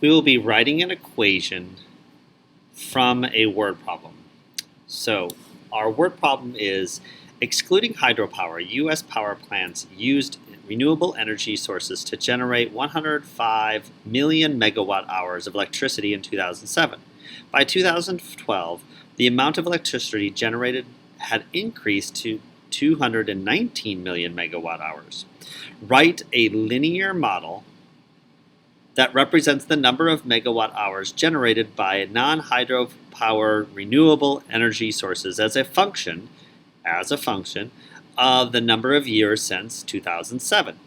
We will be writing an equation from a word problem. So our word problem is excluding hydropower, U.S. power plants used renewable energy sources to generate 105 million megawatt hours of electricity in 2007. By 2012, the amount of electricity generated had increased to 219 million megawatt hours. Write a linear model that represents the number of megawatt hours generated by non-hydropower renewable energy sources as a function of the number of years since 2007.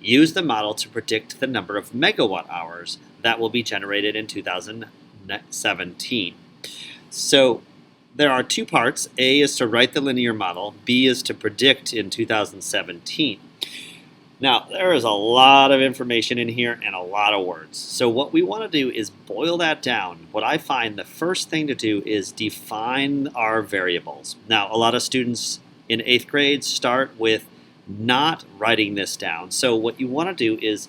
Use the model to predict the number of megawatt hours that will be generated in 2017. So there are two parts. A is to write the linear model. B is to predict in 2017. Now, there is a lot of information in here and a lot of words. So what we want to do is boil that down. What I find the first thing to do is define our variables. Now, a lot of students in 8th grade start with not writing this down. So what you want to do is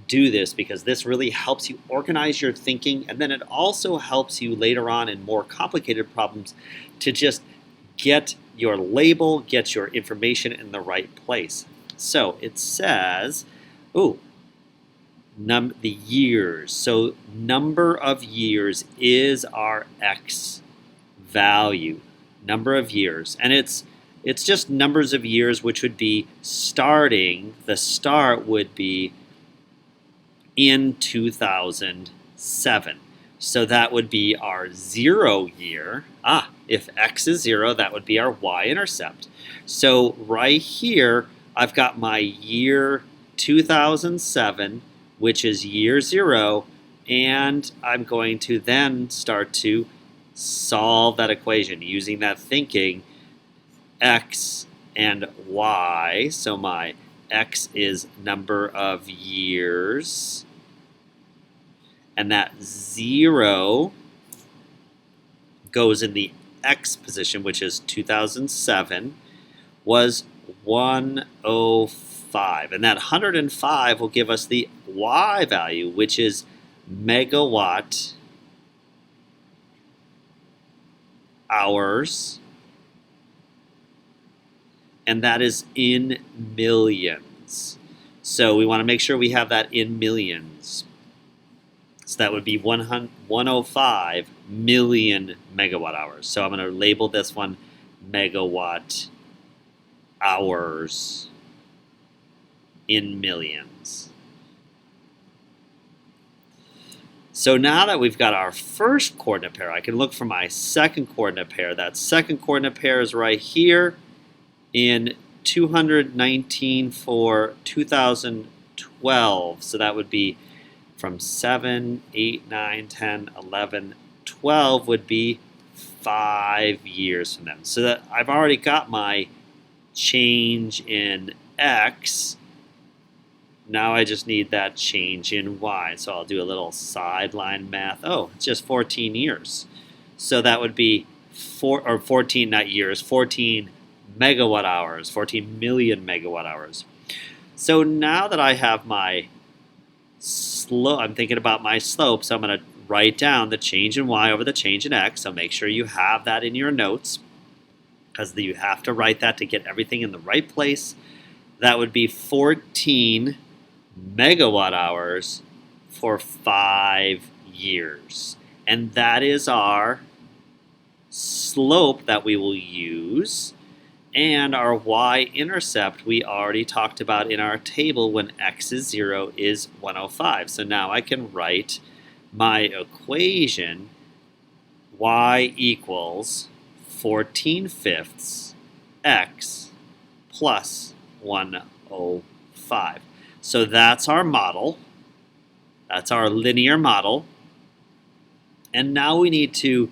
do this because this really helps you organize your thinking, and then it also helps you later on in more complicated problems to just get your label, get your information in the right place. So it says, the years. So number of years is our x value, number of years. And it's just numbers of years, which would be starting. The start would be in 2007. So that would be our 0 year. If x is 0, that would be our y-intercept. So right here, I've got my year 2007, which is year 0, and I'm going to then start to solve that equation using that thinking x and y. So my x is number of years, and that 0 goes in the x position, which is 2007, was 105. And that 105 will give us the y value, which is megawatt hours, and that is in millions. So we want to make sure we have that in millions. So that would be 105 million megawatt hours. So I'm going to label this one megawatt hours in millions. So now that we've got our first coordinate pair, I can look for my second coordinate pair. That second coordinate pair is right here in 219 for 2012. So that would be from 7, 8, 9, 10, 11, 12 would be 5 years from then. So that I've already got my change in x. Now I just need that change in y. So I'll do a little sideline math. It's just 14 years. So that would be 14, not years, 14 megawatt hours, 14 million megawatt hours. So now that I have my slope, I'm thinking about my slope, so I'm going to write down the change in y over the change in x. So make sure you have that in your notes, because you have to write that to get everything in the right place. That would be 14 megawatt hours for 5 years. And that is our slope that we will use. And our y-intercept we already talked about in our table when x is 0 is 105. So now I can write my equation, y equals 14/5 x plus 105. So that's our model. That's our linear model. And now we need to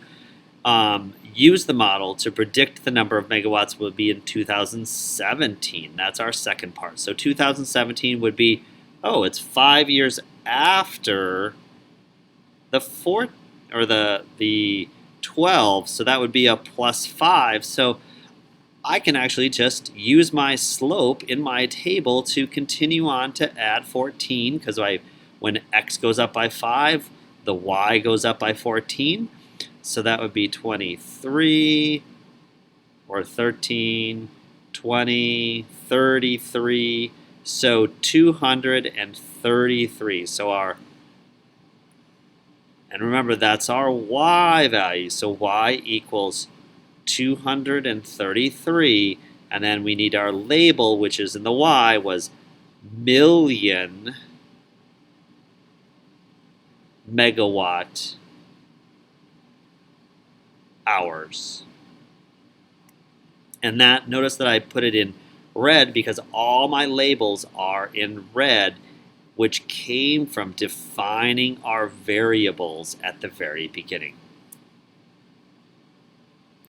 use the model to predict the number of megawatts will be in 2017. That's our second part. So 2017 would be, it's 5 years after the 12, so that would be a plus 5. So I can actually just use my slope in my table to continue on to add 14, because when x goes up by 5, the y goes up by 14. So that would be 23 or 13, 20, 33. So 233. And remember, that's our y value. So y equals 233. And then we need our label, which is in the y, was million megawatt hours. And that, notice that I put it in red because all my labels are in red, which came from defining our variables at the very beginning.